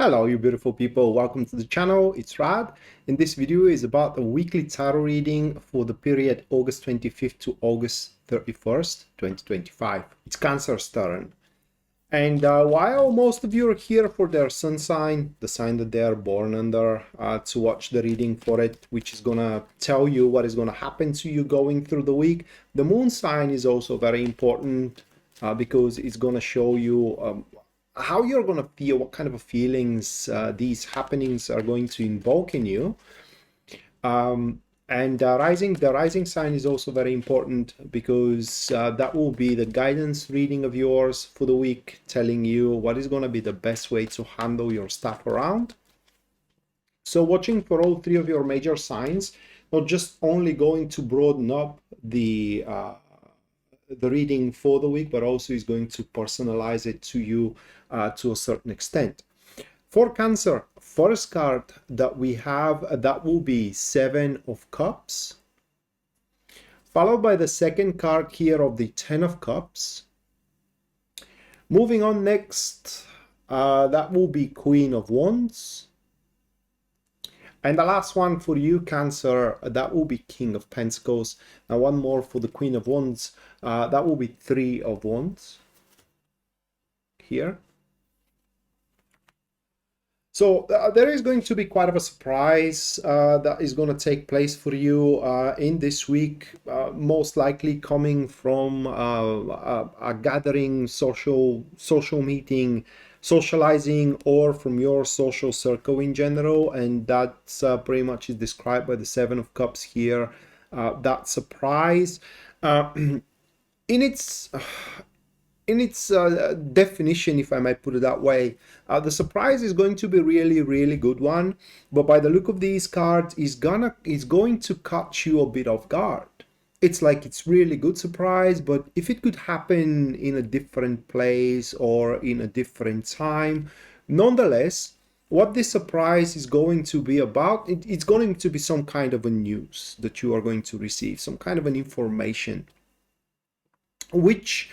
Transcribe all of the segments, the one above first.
Hello, you beautiful people. Welcome to the channel. It's Rad. And this video is about the weekly tarot reading for the period August 25th to August 31st, 2025. It's Cancer's turn. And while most of you are here for their sun sign, the sign that they are born under, to watch the reading for it, which is going to tell you what is going to happen to you going through the week, the moon sign is also very important because it's going to show you how you're going to feel, what kind of feelings these happenings are going to invoke in you. And the rising sign is also very important because that will be the guidance reading of yours for the week, telling you what is going to be the best way to handle your stuff around. So watching for all three of your major signs, not just only going to broaden up the reading for the week, but also is going to personalize it to you to a certain extent. For Cancer, first card that we have, that will be Seven of Cups, followed by the second card here of the Ten of Cups. Moving on next, that will be Queen of Wands. And the last one for you, Cancer, that will be King of Pentacles. Now one more for the Queen of Wands, that will be Three of Wands here. So there is going to be quite of a surprise that is going to take place for you in this week, most likely coming from a gathering, social meeting, socializing, or from your social circle in general. And that's pretty much is described by the Seven of Cups here. That surprise in its definition, if I might put it that way, the surprise is going to be really good one, but by the look of these cards, is going to catch you a bit off guard. It's like it's really good surprise, but if it could happen in a different place or in a different time, nonetheless, what this surprise is going to be about, it's going to be some kind of a news that you are going to receive, some kind of an information, which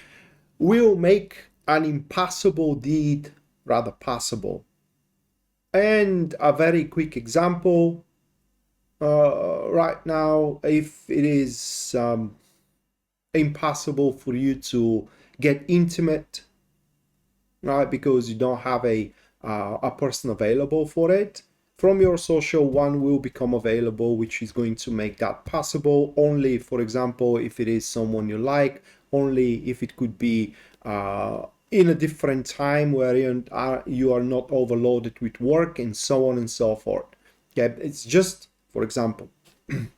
will make an impossible deed rather possible. And a very quick example, right now, if it is impossible for you to get intimate, right, because you don't have a person available for it, from your social, one will become available, which is going to make that possible. Only, for example, if it is someone you like, only if it could be in a different time where you are not overloaded with work, and so on and so forth. Okay, it's just for example. And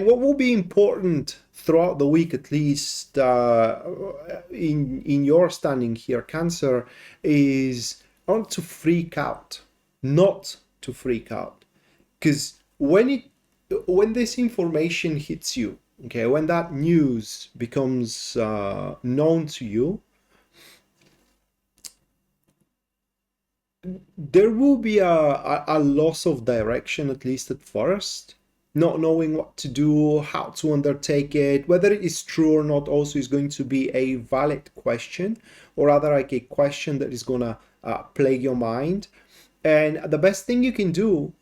what will be important throughout the week, at least in your standing here, Cancer, is not to freak out. Not to freak out, because when this information hits you, okay, when that news becomes known to you, there will be a loss of direction, at least at first. Not knowing what to do, how to undertake it, whether it is true or not, also is going to be a valid question, or rather like a question that is going to plague your mind. And the best thing you can do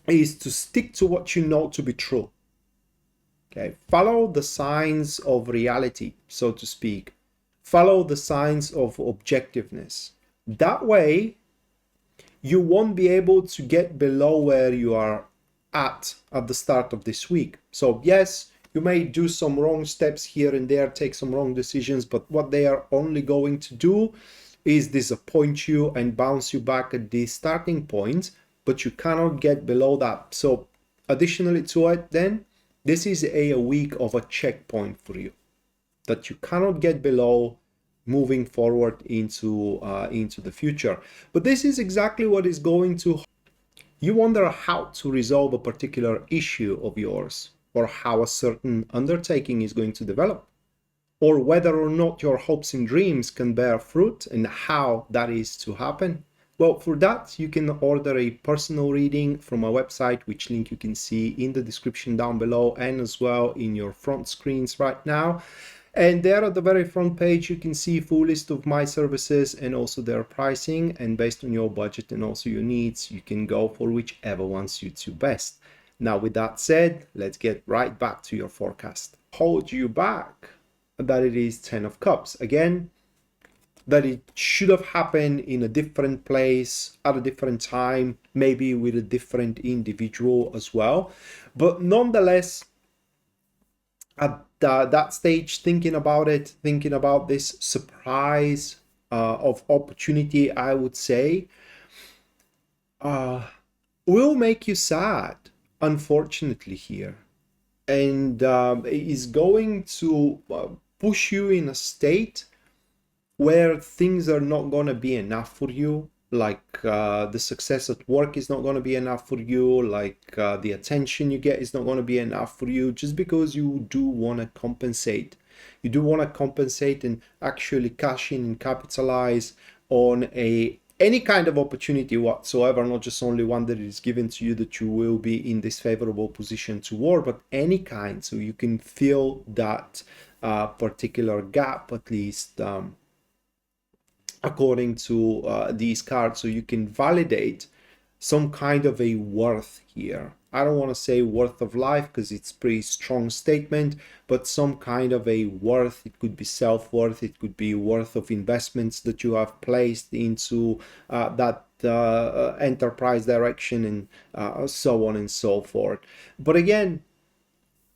is to stick to what you know to be true. Okay, follow the signs of reality, so to speak. Follow the signs of objectiveness. That way, you won't be able to get below where you are at the start of this week. So yes, you may do some wrong steps here and there, take some wrong decisions, but what they are only going to do is disappoint you and bounce you back at the starting point, but you cannot get below that. So additionally to it, then, this is a week of a checkpoint for you that you cannot get below moving forward into the future. But this is exactly what is going to... You wonder how to resolve a particular issue of yours, or how a certain undertaking is going to develop, or whether or not your hopes and dreams can bear fruit, and how that is to happen. Well, for that, you can order a personal reading from my website, which link you can see in the description down below, and as well in your front screens right now. And there at the very front page, you can see full list of my services and also their pricing. And based on your budget and also your needs, you can go for whichever one suits you best. Now, with that said, let's get right back to your forecast. Hold you back that it is 10 of cups. Again, that it should have happened in a different place at a different time, maybe with a different individual as well. But nonetheless, at that stage, thinking about it, thinking about this surprise of opportunity, I would say, will make you sad, unfortunately, here. And is going to push you in a state where things are not going to be enough for you, like the success at work is not going to be enough for you, like the attention you get is not going to be enough for you, just because you do want to compensate. You do want to compensate and actually cash in and capitalize on any kind of opportunity whatsoever, not just only one that is given to you that you will be in this favorable position toward, but any kind, so you can fill that particular gap, at least according to these cards, so you can validate some kind of a worth here. I don't want to say worth of life because it's a pretty strong statement, but some kind of a worth. It could be self-worth, it could be worth of investments that you have placed into that enterprise direction, and so on and so forth. But again,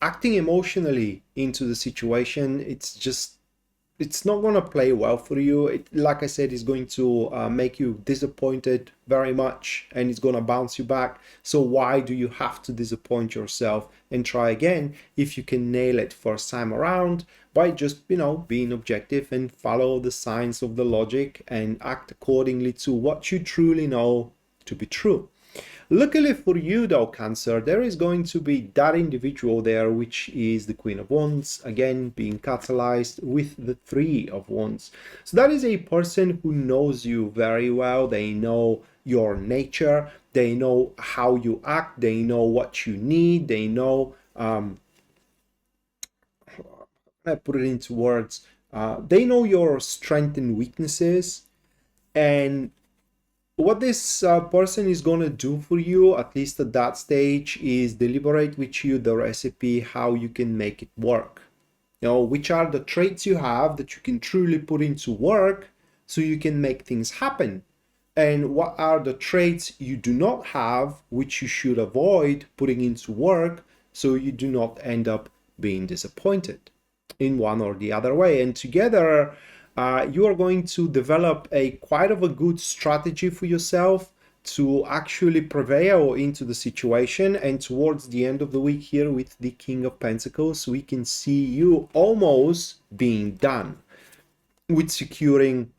acting emotionally into the situation, it's not going to play well for you. Like I said, is going to make you disappointed very much, and it's going to bounce you back. So why do you have to disappoint yourself and try again if you can nail it first time around by just, being objective and follow the signs of the logic and act accordingly to what you truly know to be true. Luckily for you though, Cancer, there is going to be that individual there, which is the Queen of Wands, again being catalyzed with the Three of Wands. So that is a person who knows you very well. They know your nature, they know how you act, they know what you need, they know, I put it into words, they know your strengths and weaknesses, and what this person is going to do for you, at least at that stage, is deliberate with you the recipe, how you can make it work. Which are the traits you have that you can truly put into work so you can make things happen. And what are the traits you do not have, which you should avoid putting into work so you do not end up being disappointed in one or the other way. And together, you are going to develop quite of a good strategy for yourself to actually prevail into the situation. And towards the end of the week here with the King of Pentacles, we can see you almost being done with securing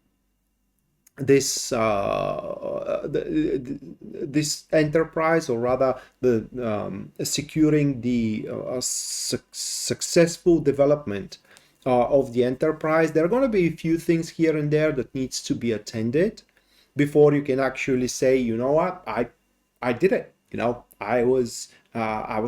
this this enterprise, or rather the securing the successful development of the enterprise. There are going to be a few things here and there that needs to be attended before you can actually say, you know what, I did it. I was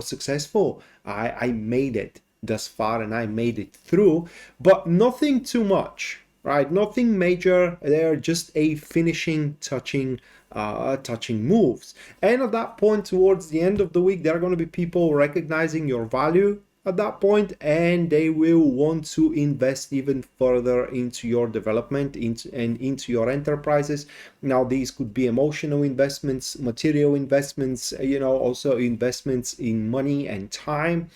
successful. I made it thus far and I made it through, but nothing too much, right? Nothing major. They're just a finishing, touching moves. And at that point, towards the end of the week, there are going to be people recognizing your value at that point, and they will want to invest even further into your development, into your enterprises. Now, these could be emotional investments, material investments, also investments in money and time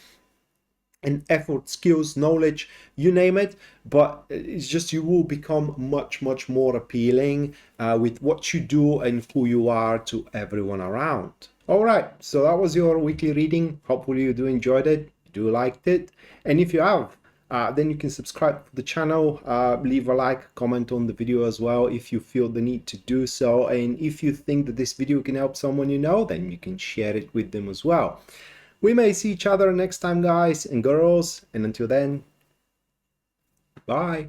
and effort, skills, knowledge, you name it. But it's just, you will become much more appealing with what you do and who you are to everyone around. All right, so that was your weekly reading. Hopefully you do enjoyed it, do liked it, and if you have, then you can subscribe to the channel, leave a like, comment on the video as well if you feel the need to do so, and if you think that this video can help someone then you can share it with them as well. We may see each other next time, guys and girls, and until then, bye.